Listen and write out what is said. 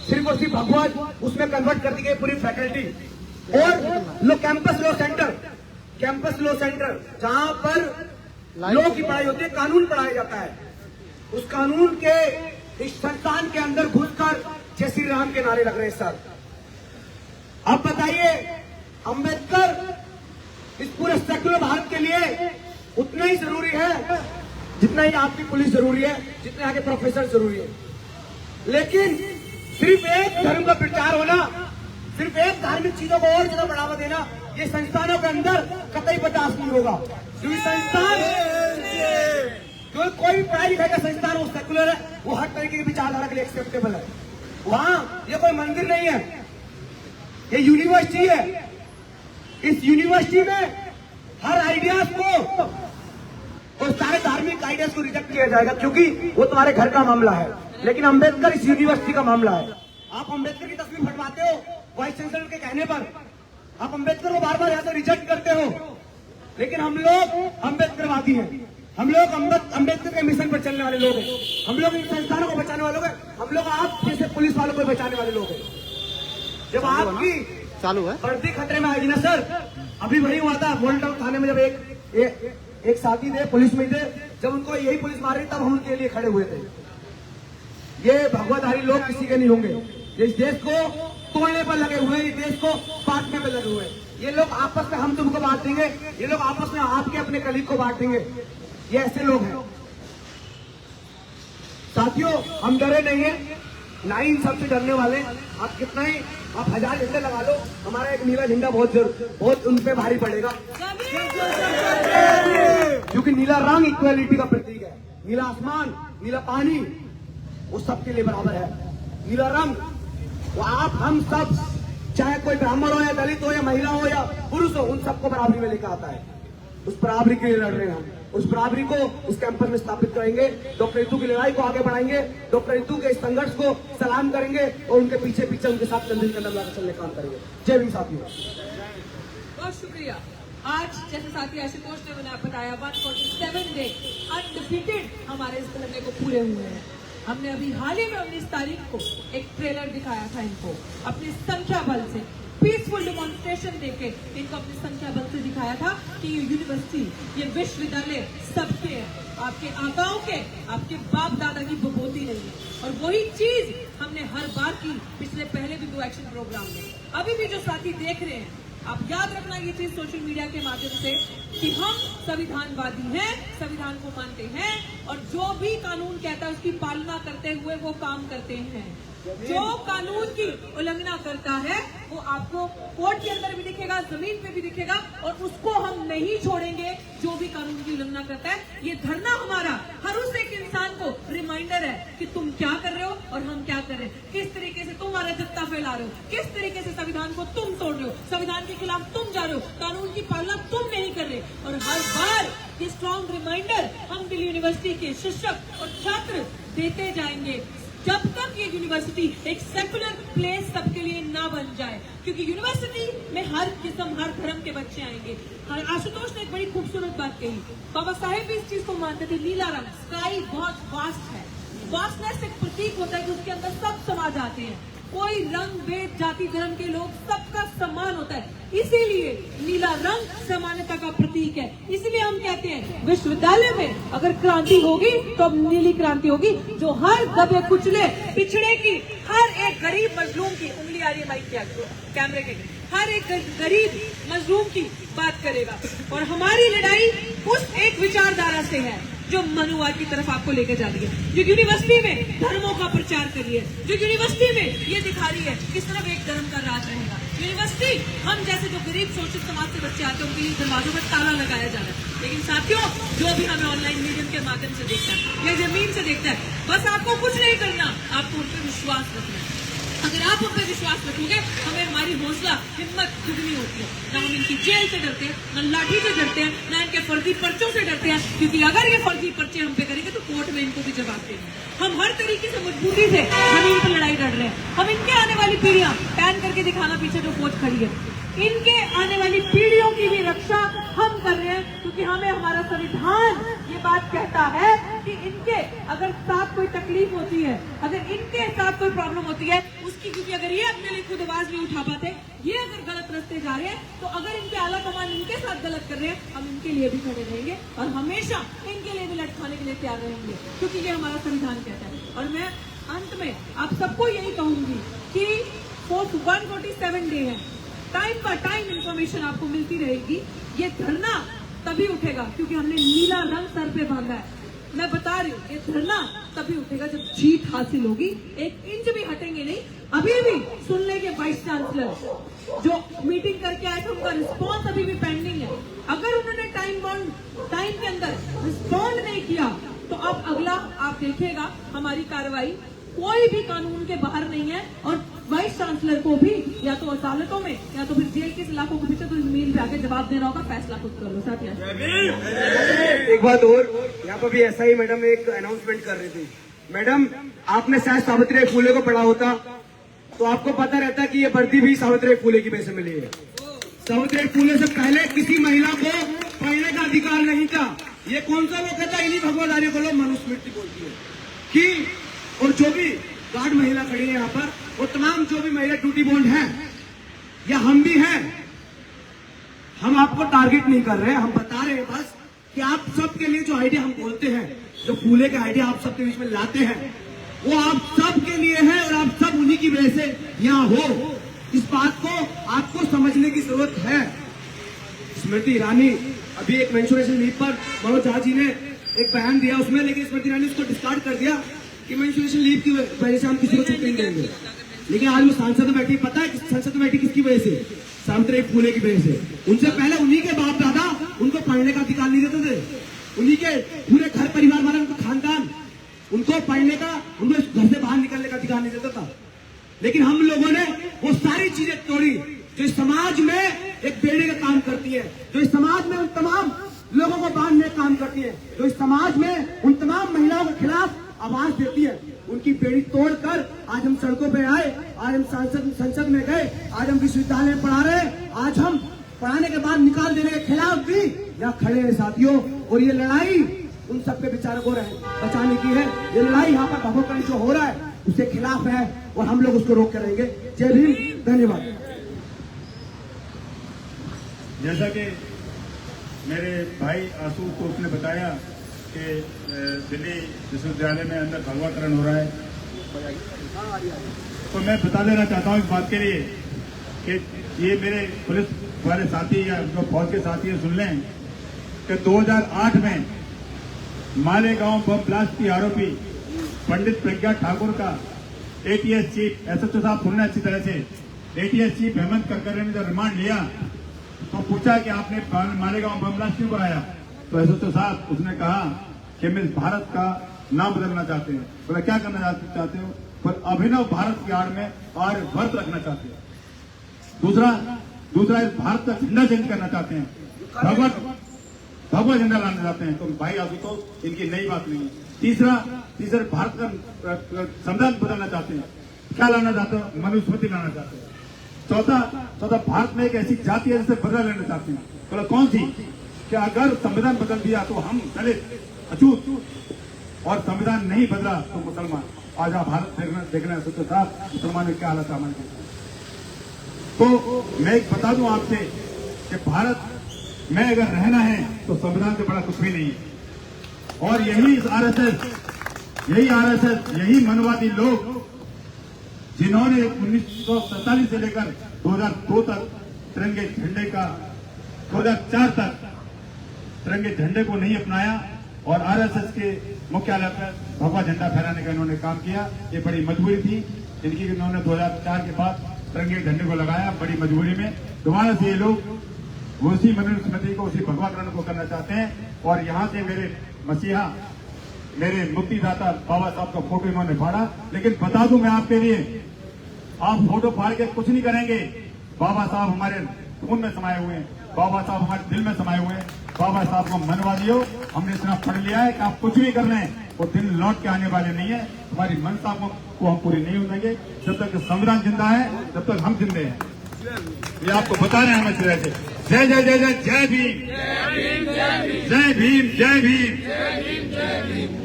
सिर्फ और सिर्फ भगवत उसमें कन्वर्ट कर दी गई पूरी फैकल्टी। और कैंपस लॉ सेंटर जहां पर लॉ की पढ़ाई होती है, कानून पढ़ाया जाता है, उस कानून के इस संस्थान के अंदर घुसकर जय श्री राम के नारे लग रहे हैं सर। अब बताइए, अंबेडकर इस पूरे सेक्युलर भारत के लिए उतना ही जरूरी है जितना ही आपकी पुलिस जरूरी है, जितने आगे प्रोफेसर जरूरी है। लेकिन सिर्फ एक धर्म का प्रचार होना, सिर्फ एक धार्मिक चीजों को और ज्यादा बढ़ावा देना, ये संस्थानों के अंदर कतई बर्दाश्त नहीं होगा। क्योंकि संस्थान, कोई भी पढ़ाई लिखाई का संस्थान वो सेकुलर है, वो हर तरीके की विचारधारा के लिए एक्सेप्टेबल है। वहां ये कोई मंदिर नहीं है, ये यूनिवर्सिटी है। इस यूनिवर्सिटी में हर आइडियाज को और सारे धार्मिक आइडियाज को रिजेक्ट किया जाएगा, क्योंकि वो तुम्हारे घर का मामला है। लेकिन अंबेडकर इस यूनिवर्सिटी का मामला है। आप अंबेडकर की तस्वीर फटवाते हो वाइस चांसलर के कहने पर, आप अंबेडकर को बार बार यहाँ से रिजेक्ट करते हो। लेकिन हम लोग अंबेडकरवादी हैं, हम लोग अंबेडकर के मिशन पर चलने वाले लोग हैं, हम लोग इन संस्थानों को बचाने वाले लोग हैं, हम लोग आप जैसे पुलिस वालों को बचाने वाले लोग हैं। जब आपकी चालू है वर्दी खतरे में आएगी ना सर, अभी वही हुआ था मोल टाउन थाने में, जब एक साथी थे पुलिस में थे, जब उनको यही पुलिस मार रही तब हम उनके लिए खड़े हुए थे। ये भगवाधारी लोग किसी के नहीं होंगे, इस देश को तोड़ने पर लगे हुए, इस देश को बांटने पर लगे हुए। ये लोग आपस में हम तुमको बांट देंगे, ये लोग आपस में आपके अपने कलीग को बांट देंगे, ये ऐसे लोग हैं। साथियों, हम डरे नहीं है, ना ही इन सबसे डरने वाले। आप कितना ही आप 1000 झंडे लगा लो, हमारा एक नीला झंडा बहुत उन पे भारी पड़ेगा, क्योंकि नीला रंग इक्वालिटी का प्रतीक है। नीला आसमान, नीला पानी, वो सबके लिए बराबर है। नीला रंग, वो आप हम सब, चाहे कोई ब्राह्मण हो या दलित हो या महिला हो या पुरुष हो, उन सबको बराबरी में लेकर आता है। उस बराबरी के लिए लड़ रहे हैं हम, उस बराबरी को इस कैंपस में स्थापित करेंगे। डॉक्टर रितु की लड़ाई को आगे बढ़ाएंगे, डॉक्टर रितु के इस संघर्ष को सलाम करेंगे और उनके पीछे पीछे उनके साथ कंधे से कंधा मिलाकर चलने काम करेंगे। जय भीम साथियों। बहुत शुक्रिया। आज जैसे साथी आशुतोष ने बताया 147 डे अनडिफीटेड हमारे इस लड़ने को पूरे हुए हैं। हमने अभी हाल ही में 19 तारीख को एक ट्रेलर दिखाया था इनको, अपनी संख्या बल से पीसफुल डिमॉन्स्ट्रेशन देके इनको अपनी संख्या बल से दिखाया था कि ये यूनिवर्सिटी, ये विश्वविद्यालय सबके है, आपके आकाओं के, आपके बाप दादा की बबोती नहीं है। और वही चीज हमने हर बार की पिछले पहले भी 2 एक्शन प्रोग्राम में। अभी भी जो साथी देख रहे हैं, आप याद रखना ये चीज सोशल मीडिया के माध्यम से कि हम संविधानवादी हैं, संविधान को मानते हैं और जो भी कानून कहता है उसकी पालना करते हुए वो काम करते हैं। जो कानून की उल्लंघना करता है वो आपको कोर्ट के अंदर भी दिखेगा, जमीन पे भी दिखेगा, और उसको हम नहीं छोड़ेंगे जो भी कानून की उल्लंघना करता है। ये धरना हमारा हर उस एक इंसान को रिमाइंडर है कि तुम क्या कर रहे हो और हम क्या कर रहे हैं, किस तरीके से तुम अराजकता फैला रहे हो, किस तरीके से संविधान को तुम तोड़ रहे हो, संविधान के खिलाफ तुम जा रहे हो, कानून की पालना तुम नहीं कर रहे। और हर बार ये स्ट्रॉन्ग रिमाइंडर हम दिल्ली यूनिवर्सिटी के शिक्षक और छात्र देते जाएंगे जब तक ये यूनिवर्सिटी एक सेकुलर प्लेस सबके लिए ना बन जाए। क्योंकि यूनिवर्सिटी में हर किस्म, हर धर्म के बच्चे आएंगे। आशुतोष ने एक बड़ी खूबसूरत बात कही, बाबा साहेब भी इस चीज को मानते थे, नीला रंग, स्काई बहुत वास्ट है। वास्टनेस एक प्रतीक होता है कि उसके अंदर सब समा जाते हैं, कोई रंग भेद जाति धर्म के लोग सबका सम्मान होता है, इसीलिए नीला रंग समानता का प्रतीक है। इसीलिए हम कहते हैं विश्वविद्यालय में अगर क्रांति होगी तो अब नीली क्रांति होगी, जो हर दबे कुचले पिछड़े की, हर एक गरीब मजलूम की, उंगली आ रही है माइक के कैमरे के, हर एक गरीब मजलूम की बात करेगा। और हमारी लड़ाई उस एक विचारधारा से है जो मनुवाद की तरफ आपको लेकर जा रही है, जो यूनिवर्सिटी में धर्मों का प्रचार कर रही है, जो यूनिवर्सिटी में ये दिखा रही है किस तरफ एक धर्म का राज रहेगा। यूनिवर्सिटी हम जैसे जो गरीब शोषित समाज से बच्चे आते हैं उनके लिए दरवाजों पर ताला लगाया जा रहा है। लेकिन साथियों, जो भी हमें ऑनलाइन मीडियम के माध्यम से देखता है या जमीन से देखता है, बस आपको कुछ नहीं करना, आपको उन पर विश्वास रखना है। अगर आप उन पर विश्वास रखोगे, हमें हमारी हौसला हिम्मत दुगनी होती है। ना हम इनकी जेल से डरते हैं, ना लाठी से डरते हैं, ना इनके फर्जी पर्चों से डरते हैं, क्योंकि अगर ये फर्जी पर्चे हम पे करेंगे तो कोर्ट में इनको भी जवाब देंगे। हम हर तरीके से मजबूती से जमीन पर लड़ाई लड़ रहे हैं। हम इनके आने वाली पीढ़ियां पैन करके दिखाना पीछे जो फौज खड़ी है, इनके आने वाली पीढ़ियों की भी रक्षा हम कर रहे हैं, क्योंकि हमें हमारा संविधान ये बात कहता है कि इनके अगर साथ कोई तकलीफ होती है, अगर इनके साथ कोई प्रॉब्लम होती है उसकी, क्योंकि अगर ये अपने लिए खुद आवाज नहीं उठा पाते, ये अगर गलत रास्ते जा रहे हैं, तो अगर इनके आला कमान इनके साथ गलत कर रहे हैं, हम इनके लिए भी खड़े रहेंगे और हमेशा इनके लिए भी लटकाने के लिए तैयार रहेंगे, क्योंकि ये हमारा संविधान कहता है। और मैं अंत में आप सबको यही कहूंगी कि 147 डे है, टाइम का टाइम इंफॉर्मेशन आपको मिलती रहेगी। ये धरना तभी उठेगा क्योंकि हमने नीला रंग सर पे बांधा है। मैं बता रही हूँ, ये धरना तभी उठेगा जब जीत हासिल होगी। 1 इंच भी हटेंगे नहीं। अभी भी सुन लेंगे वाइस चांसलर जो मीटिंग करके आए थे, उनका रिस्पॉन्स अभी भी पेंडिंग है। अगर उन्होंने टाइम के अंदर रिस्पॉन्ड नहीं किया तो अब अगला आप देखिएगा हमारी कार्रवाई कोई भी कानून के बाहर नहीं है। और वाइस चांसलर को भी या तो अदालतों में या तो फिर जेल के इलाकों के पीछे तो जमीन पे आके जवाब देना होगा, फैसला खुद कर लो। साथ एक बात और, यहाँ पर भी ऐसा ही मैडम एक अनाउंसमेंट कर रही थी। मैडम, आपने शायद सावित्री फूले को पढ़ा होता तो आपको पता रहता कि ये वर्दी भी सावित्री फूले की वजह से मिली है। सावित्री फूले से पहले किसी महिला को पढ़ने का अधिकार नहीं था। ये कौन सा वो कहता, इन्हीं भगवदारियों को लोग मनुस्मृति बोलती है कि, और जो भी गार्ड महिला खड़ी है यहाँ पर, वो तमाम जो भी महिला ड्यूटी बॉन्ड है या हम भी हैं, हम आपको टारगेट नहीं कर रहे हैं, हम बता रहे हैं बस कि आप सबके लिए जो आइडिया हम बोलते हैं, जो फूले का आइडिया आप सबके बीच में लाते हैं, वो आप सबके लिए है और आप सब उन्हीं की वजह से यहाँ हो। इस बात को आपको समझने की जरूरत है। स्मृति ईरानी अभी एक मेंस्ट्रुएशन लीव पर मनोज झा जी ने एक बयान दिया उसमें, लेकिन स्मृति ईरानी उसको डिस्कार्ड कर दिया कि मेंस्ट्रुएशन लीव की वजह से हम किसी को छुट्टी नहीं देंगे। लेकिन आज वो सांसद में बैठी, पता है संसद में बैठी किसकी वजह से? सावित्री फूले की वजह से। उनसे पहले उन्हीं के बाप दादा उनको पढ़ने का अधिकार नहीं देते थे, उन्हीं के पूरे घर परिवार वाला उनका खानदान उनको पढ़ने का, उनको घर से बाहर निकलने का अधिकार नहीं देता था। लेकिन हम लोगों ने वो सारी चीजें तोड़ी जो इस समाज में एक बेड़े का काम करती है, जो इस समाज में उन तमाम लोगों को बांधने का काम करती है, जो इस समाज में उन तमाम महिलाओं के खिलाफ आवाज देती है। उनकी बेड़ी तोड़कर आज हम सड़कों पे आए, आज हम संसद में गए, आज हम विश्वविद्यालय में पढ़ा रहे, आज हम पढ़ाने के बाद निकाल देने के खिलाफ भी यहाँ खड़े हैं साथियों। और ये लड़ाई उन सबके बेचारों को बचाने की है। ये लड़ाई यहाँ पर भगोकरण जो हो रहा है उसके खिलाफ है और हम लोग उसको रोक कर रहेंगे। जय भीम, धन्यवाद। जैसा कि मेरे भाई आशु को उसने बताया कि दिल्ली विश्वविद्यालय में अंदर भगवाकरण हो रहा है, तो मैं बता देना चाहता हूं इस बात के लिए कि ये मेरे पुलिस वाले साथी या जो फौज के साथी है सुन लें कि 2008 में मालेगांव बम ब्लास्ट की आरोपी पंडित प्रज्ञा ठाकुर का एटीएस चीफ एसएचओ साहब सुनने अच्छी तरह से, एटीएस चीफ हेमंत करकरे ने जब रिमांड लिया तो पूछा कि आपने मालेगांव बम ब्लास्ट क्यों कराया, तो एसएचओ साहब उसने कहा कि मैं भारत का नाम बदलना चाहते हैं। बोला क्या करना चाहते हो? पर अभिनव भारत की आड़ में आर्यवर्त रखना चाहते हैं। दूसरा इस भारत का झंडा चेंज करना चाहते हैं, भगवा झंडा लाना चाहते हैं। तो भाई आशु तो इनकी नई बात नहीं है। तीसरा भारत का संविधान बदलना चाहते हैं। क्या लाना चाहते हो? मनुस्मृति लाना चाहते हैं। चौथा भारत में एक ऐसी जाति है जिसे बदला लेना चाहते हैं। बोला कौन सी? कि अगर संविधान बदल दिया तो हम दलित अछूत, और संविधान नहीं बदला तो मुसलमान। आज आप भारत देखना सोचो साहब मुसलमान में क्या हालत हमारे। तो मैं एक बता दूं आपसे कि भारत में अगर रहना है तो संविधान से बड़ा कुछ भी नहीं है। और यही आरएसएस यही मनवादी लोग जिन्होंने 1947 से लेकर 2002 तक तिरंगे झंडे का 2004 तक तिरंगे झंडे को नहीं अपनाया और आरएसएस के मुख्यालय पर भगवा झंडा फहराने का इन्होंने काम किया। ये बड़ी मजबूरी थी इनकी, इन्होंने 2004 के बाद तिरंगे झंडे को लगाया बड़ी मजबूरी में। दोबारा से ये लोग उसी मनुस्मृति को, उसी भगवाकरण को करना चाहते हैं। और यहाँ से मेरे मसीहा, मेरे मुक्तिदाता बाबा साहब का फोटो इन्होंने फाड़ा। लेकिन बता दूं मैं आपके लिए, आप फोटो फाड़ के कुछ नहीं करेंगे। बाबा साहब हमारे खून में समाये हुए हैं, बाबा साहब हमारे दिल में समाये हुए हैं। बाबा साहब को मनवादियों, हमने इतना पढ़ लिया है कि आप कुछ भी कर लें वो दिन लौट के आने वाले नहीं है। हमारी मनसा को हम पूरी नहीं होंगे। जब तक संविधान जिंदा है तब तक हम जिंदे हैं। ये आपको बता रहे हैं हम इस तरह से। जय जय जय जय जय भीम, जय भीम, जय भीम, जय भीम, जय भीम, जय भीम।